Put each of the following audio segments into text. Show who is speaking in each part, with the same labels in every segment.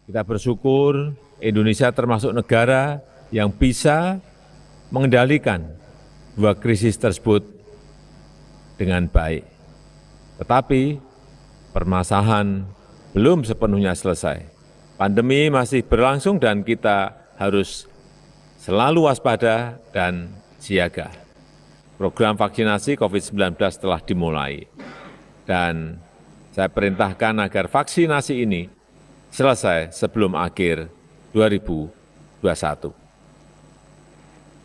Speaker 1: Kita bersyukur Indonesia termasuk negara yang bisa mengendalikan dua krisis tersebut dengan baik. Tetapi permasalahan belum sepenuhnya selesai. Pandemi masih berlangsung dan kita harus selalu waspada dan siaga. Program vaksinasi COVID-19 telah dimulai dan saya perintahkan agar vaksinasi ini selesai sebelum akhir 2021.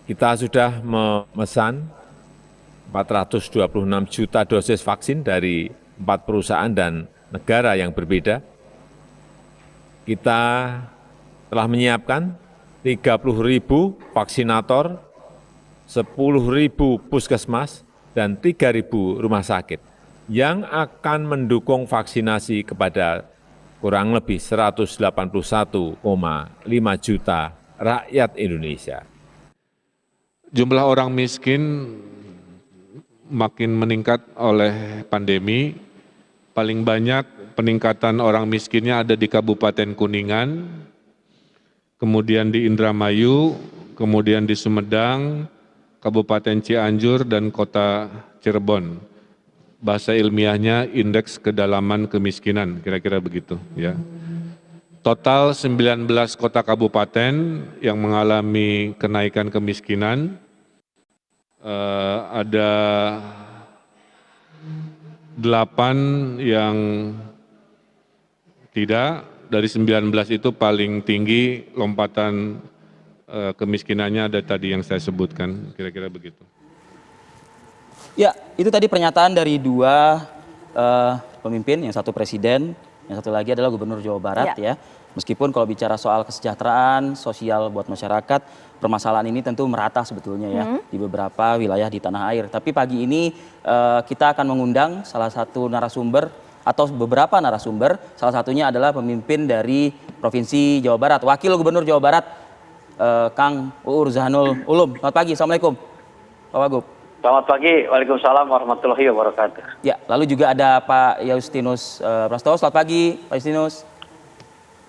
Speaker 1: Kita sudah memesan 426 juta dosis vaksin dari 4 perusahaan dan negara yang berbeda. Kita telah menyiapkan 30.000 vaksinator, 10.000 puskesmas, dan 3.000 rumah sakit yang akan mendukung vaksinasi kepada kurang lebih 181,5 juta rakyat Indonesia.
Speaker 2: Jumlah orang miskin makin meningkat oleh pandemi. Paling banyak peningkatan orang miskinnya ada di Kabupaten Kuningan, kemudian di Indramayu, kemudian di Sumedang, Kabupaten Cianjur, dan Kota Cirebon. Bahasa ilmiahnya indeks kedalaman kemiskinan, kira-kira begitu ya. Total 19 kota kabupaten yang mengalami kenaikan kemiskinan, ada 8 yang tidak, dari 19 itu paling tinggi lompatan kemiskinannya ada tadi yang saya sebutkan, kira-kira begitu.
Speaker 3: Ya, itu tadi pernyataan dari dua pemimpin, yang satu presiden, yang satu lagi adalah gubernur Jawa Barat ya. Meskipun kalau bicara soal kesejahteraan sosial buat masyarakat, permasalahan ini tentu merata sebetulnya ya di beberapa wilayah di tanah air. Tapi pagi ini kita akan mengundang salah satu narasumber atau beberapa narasumber, salah satunya adalah pemimpin dari Provinsi Jawa Barat, Wakil Gubernur Jawa Barat, Kang Uu Ruzanul Ulum. Selamat pagi, Assalamualaikum Pak Wagub.
Speaker 4: Selamat pagi, Waalaikumsalam warahmatullahi wabarakatuh.
Speaker 3: Ya, lalu juga ada Pak Justinus Prastowo. Selamat pagi, Pak Justinus.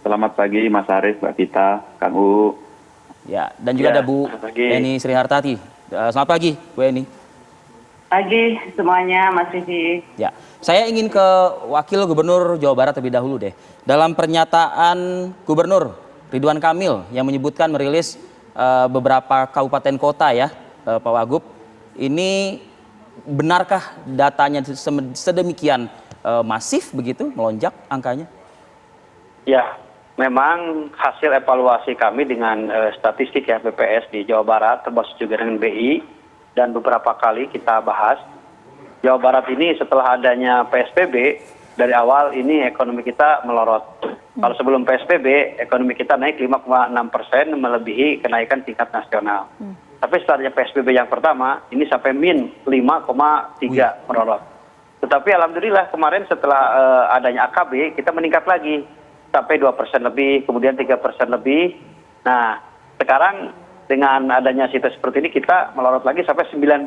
Speaker 5: Selamat pagi, Mas Arief, Mbak Vita, Kang U.
Speaker 3: Ya, dan juga ada Bu Eni Srihartati. Selamat pagi, Bu Eni.
Speaker 6: Pagi semuanya, Mas Vivi.
Speaker 3: Ya, saya ingin ke Wakil Gubernur Jawa Barat terlebih dahulu deh. Dalam pernyataan Gubernur Ridwan Kamil yang menyebutkan merilis beberapa kabupaten kota ya, Pak Wagub. Ini benarkah datanya sedemikian masif begitu, melonjak angkanya?
Speaker 4: Ya, memang hasil evaluasi kami dengan statistik ya BPS di Jawa Barat, termasuk juga dengan BI, dan beberapa kali kita bahas, Jawa Barat ini setelah adanya PSBB, dari awal ini ekonomi kita melorot. Kalau sebelum PSBB, ekonomi kita naik 5,6%, melebihi kenaikan tingkat nasional. Tapi setelahnya PSBB yang pertama, ini sampai min 5,3 merorot. Tetapi alhamdulillah kemarin setelah adanya AKB, kita meningkat lagi sampai 2% lebih, kemudian 3% lebih. Nah, sekarang dengan adanya situasi seperti ini, kita melorot lagi sampai 19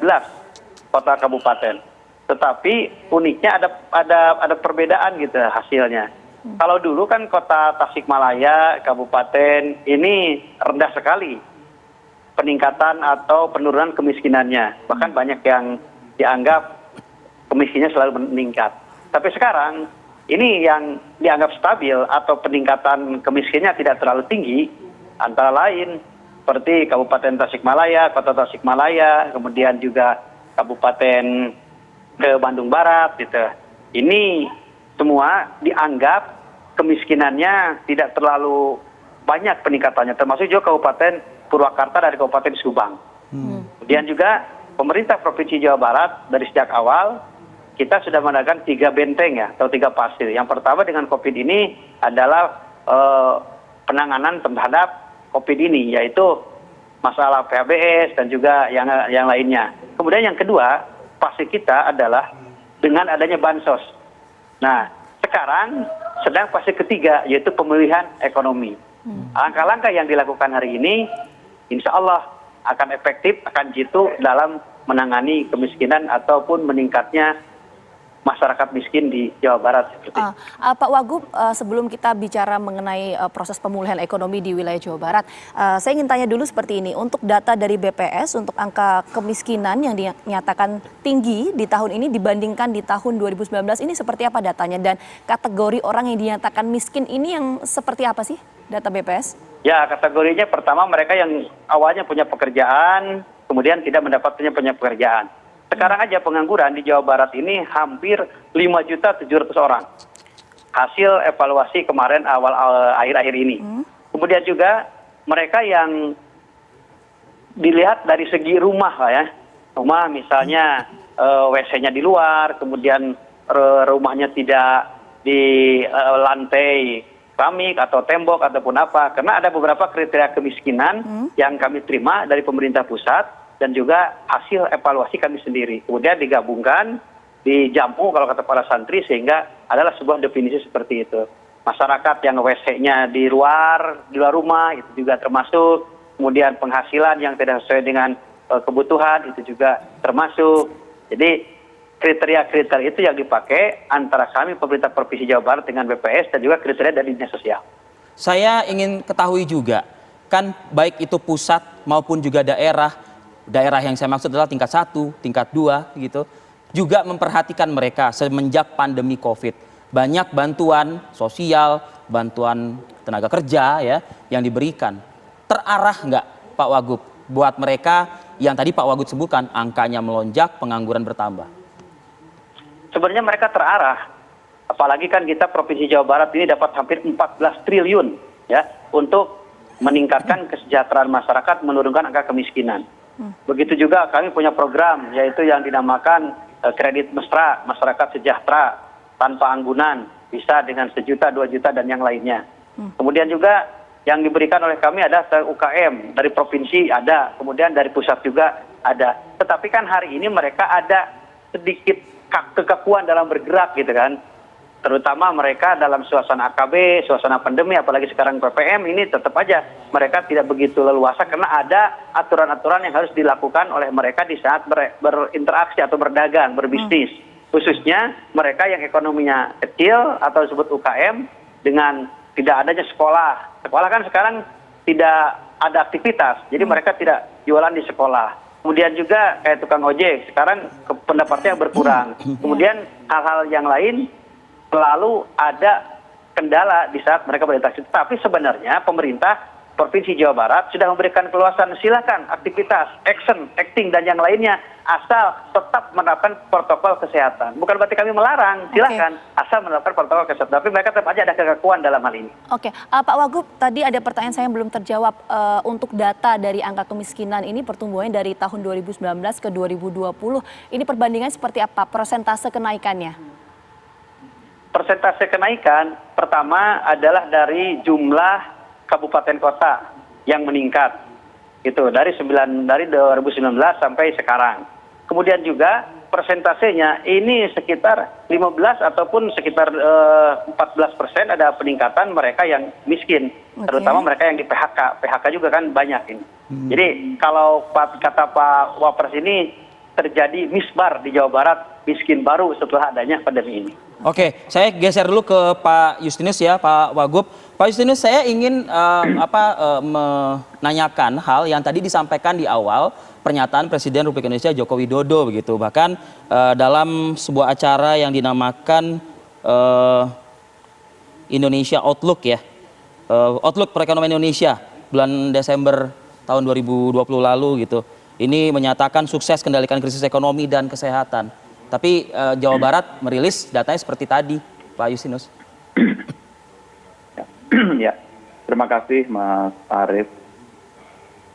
Speaker 4: kota kabupaten. Tetapi uniknya ada perbedaan gitu hasilnya. Kalau dulu kan kota Tasikmalaya, kabupaten ini rendah sekali peningkatan atau penurunan kemiskinannya. Bahkan banyak yang dianggap kemiskinannya selalu meningkat. Tapi sekarang ini yang dianggap stabil atau peningkatan kemiskinannya tidak terlalu tinggi, antara lain seperti Kabupaten Tasikmalaya, Kota Tasikmalaya, kemudian juga Kabupaten ke Bandung Barat gitu. Ini semua dianggap kemiskinannya tidak terlalu banyak peningkatannya, termasuk juga Kabupaten Purwakarta dari Kabupaten Subang. Kemudian juga pemerintah Provinsi Jawa Barat dari sejak awal kita sudah mengadakan 3 benteng ya, atau 3 pasir. Yang pertama dengan COVID ini adalah penanganan terhadap COVID ini, yaitu masalah PHBS dan juga yang lainnya. Kemudian yang kedua, pasir kita adalah dengan adanya bansos. Nah, sekarang sedang fase ketiga, yaitu pemulihan ekonomi. Langkah-langkah yang dilakukan hari ini, insya Allah akan efektif, akan jitu dalam menangani kemiskinan ataupun meningkatnya masyarakat miskin di Jawa Barat.
Speaker 7: Pak Wagub, sebelum kita bicara mengenai proses pemulihan ekonomi di wilayah Jawa Barat, saya ingin tanya dulu seperti ini. Untuk data dari BPS, untuk angka kemiskinan yang dinyatakan tinggi di tahun ini dibandingkan di tahun 2019, ini seperti apa datanya? Dan kategori orang yang dinyatakan miskin ini yang seperti apa sih data BPS?
Speaker 4: Ya, kategorinya pertama mereka yang awalnya punya pekerjaan, kemudian tidak mendapatkannya punya pekerjaan. Sekarang aja pengangguran di Jawa Barat ini hampir 5.700.000 orang. Hasil evaluasi kemarin akhir-akhir ini. Kemudian juga mereka yang dilihat dari segi rumah lah ya. Rumah misalnya WC-nya di luar, kemudian rumahnya tidak di lantai keramik atau tembok ataupun apa. Karena ada beberapa kriteria kemiskinan yang kami terima dari pemerintah pusat dan juga hasil evaluasi kami sendiri. Kemudian digabungkan, dijamu kalau kata para santri sehingga adalah sebuah definisi seperti itu. Masyarakat yang WC-nya di luar rumah itu juga termasuk. Kemudian penghasilan yang tidak sesuai dengan kebutuhan itu juga termasuk. Jadi kriteria-kriteria itu yang dipakai antara kami pemerintah Provinsi Jawa Barat dengan BPS dan juga kriteria dari Dinas Sosial.
Speaker 3: Saya ingin ketahui juga, kan baik itu pusat maupun juga daerah yang saya maksud adalah tingkat 1, tingkat 2 gitu, juga memperhatikan mereka semenjak pandemi COVID. Banyak bantuan sosial, bantuan tenaga kerja ya yang diberikan. Terarah nggak Pak Wagub buat mereka yang tadi Pak Wagub sebutkan angkanya melonjak, pengangguran bertambah?
Speaker 4: Sebenarnya mereka terarah. Apalagi kan kita Provinsi Jawa Barat ini dapat hampir 14 triliun ya untuk meningkatkan kesejahteraan masyarakat, menurunkan angka kemiskinan. Begitu juga kami punya program yaitu yang dinamakan kredit mesra masyarakat sejahtera tanpa anggunan, bisa dengan 1 juta, 2 juta dan yang lainnya. Kemudian juga yang diberikan oleh kami ada UKM dari provinsi ada, kemudian dari pusat juga ada. Tetapi kan hari ini mereka ada sedikit kekakuan dalam bergerak gitu kan. Terutama mereka dalam suasana AKB, suasana pandemi, apalagi sekarang PPM ini tetap aja mereka tidak begitu leluasa karena ada aturan-aturan yang harus dilakukan oleh mereka di saat berinteraksi atau berdagang, berbisnis. Khususnya mereka yang ekonominya kecil atau disebut UKM dengan tidak adanya sekolah. Sekolah kan sekarang tidak ada aktivitas, jadi mereka tidak jualan di sekolah. Kemudian juga kayak tukang ojek, sekarang pendapatnya berkurang. Kemudian hal-hal yang lain selalu ada kendala di saat mereka berinteraksi. Tapi sebenarnya pemerintah Provinsi Jawa Barat sudah memberikan keluasan, silakan aktivitas, acting dan yang lainnya asal tetap menerapkan protokol kesehatan. Bukan berarti kami melarang, silakan asal menerapkan protokol kesehatan. Tapi mereka tetap aja ada kekakuan dalam hal ini.
Speaker 7: Oke, Pak Wagub, tadi ada pertanyaan saya yang belum terjawab. Untuk data dari angka kemiskinan ini pertumbuhannya dari tahun 2019 ke 2020, ini perbandingan seperti apa? Persentase kenaikannya?
Speaker 4: Persentase kenaikan pertama adalah dari jumlah kabupaten kota yang meningkat. Itu dari 2019 sampai sekarang. Kemudian juga persentasenya ini sekitar 15 ataupun sekitar 14% ada peningkatan mereka yang miskin, terutama mereka yang di PHK. PHK juga kan banyak ini. Jadi kalau kata Pak Wapres ini terjadi misbar di Jawa Barat, miskin baru setelah adanya pandemi ini.
Speaker 3: Oke, saya geser dulu ke Pak Justinus ya, Pak Wagub. Pak Justinus, saya ingin menanyakan hal yang tadi disampaikan di awal pernyataan Presiden Republik Indonesia Joko Widodo begitu. Bahkan dalam sebuah acara yang dinamakan Indonesia Outlook ya, Outlook perekonomian Indonesia bulan Desember tahun 2020 lalu gitu. Ini menyatakan sukses kendalikan krisis ekonomi dan kesehatan. Tapi Jawa Barat merilis datanya seperti tadi, Pak Justinus.
Speaker 5: Ya, terima kasih Mas Arief.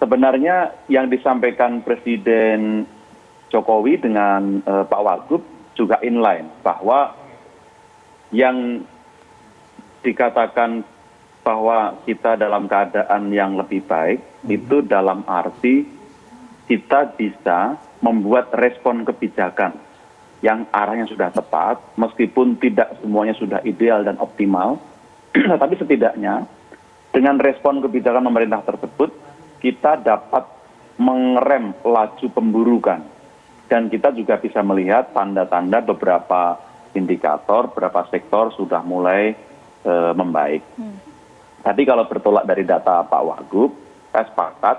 Speaker 5: Sebenarnya yang disampaikan Presiden Jokowi dengan Pak Wagub juga inline bahwa yang dikatakan bahwa kita dalam keadaan yang lebih baik itu dalam arti kita bisa membuat respon kebijakan yang arahnya sudah tepat, meskipun tidak semuanya sudah ideal dan optimal, tapi setidaknya dengan respon kebijakan pemerintah tersebut, kita dapat mengerem laju pemburukan. Dan kita juga bisa melihat tanda-tanda beberapa indikator berapa sektor sudah mulai membaik. Tadi kalau bertolak dari data Pak Wagub, saya sepakat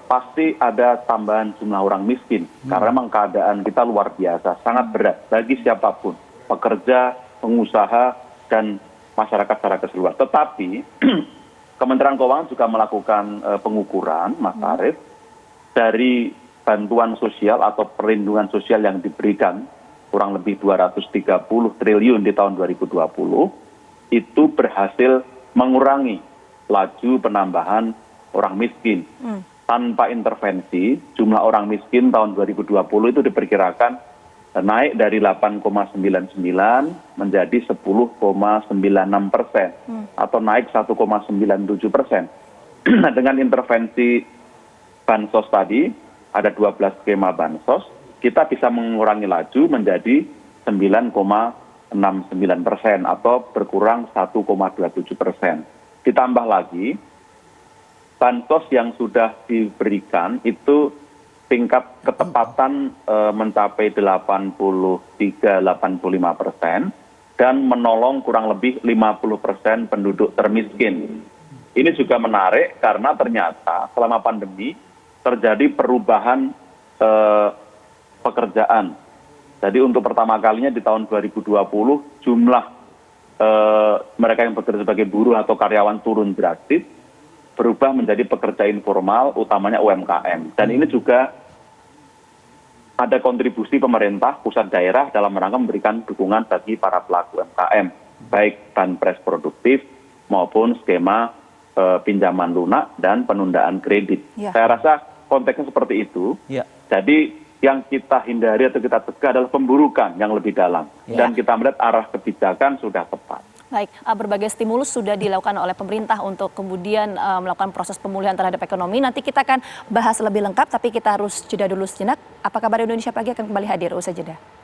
Speaker 5: pasti ada tambahan jumlah orang miskin karena memang keadaan kita luar biasa, sangat berat bagi siapapun, pekerja, pengusaha, dan masyarakat secara keseluruhan. Tetapi Kementerian Keuangan juga melakukan pengukuran, Mas Arief, dari bantuan sosial atau perlindungan sosial yang diberikan kurang lebih 230 triliun di tahun 2020, itu berhasil mengurangi laju penambahan orang miskin. Tanpa intervensi, jumlah orang miskin tahun 2020 itu diperkirakan naik dari 8,99 menjadi 10,96% atau naik 1,97%. Dengan intervensi bansos tadi, ada 12 skema bansos, kita bisa mengurangi laju menjadi 9,69% atau berkurang 1,27%. Ditambah lagi, bansos yang sudah diberikan itu tingkat ketepatan mencapai 83-85% dan menolong kurang lebih 50% penduduk termiskin. Ini juga menarik karena ternyata selama pandemi terjadi perubahan pekerjaan. Jadi untuk pertama kalinya di tahun 2020 jumlah mereka yang bekerja sebagai buruh atau karyawan turun drastis, berubah menjadi pekerja informal, utamanya UMKM. Dan ini juga ada kontribusi pemerintah, pusat daerah dalam rangka memberikan dukungan bagi para pelaku UMKM, baik banpres produktif maupun skema pinjaman lunak dan penundaan kredit. Ya. Saya rasa konteksnya seperti itu. Ya. Jadi yang kita hindari atau kita cegah adalah pemburukan yang lebih dalam. Ya. Dan kita melihat arah kebijakan sudah tepat.
Speaker 7: Baik, berbagai stimulus sudah dilakukan oleh pemerintah untuk kemudian melakukan proses pemulihan terhadap ekonomi. Nanti kita akan bahas lebih lengkap, tapi kita harus jeda dulu sejenak. Apa kabar Indonesia Pagi akan kembali hadir usai jeda.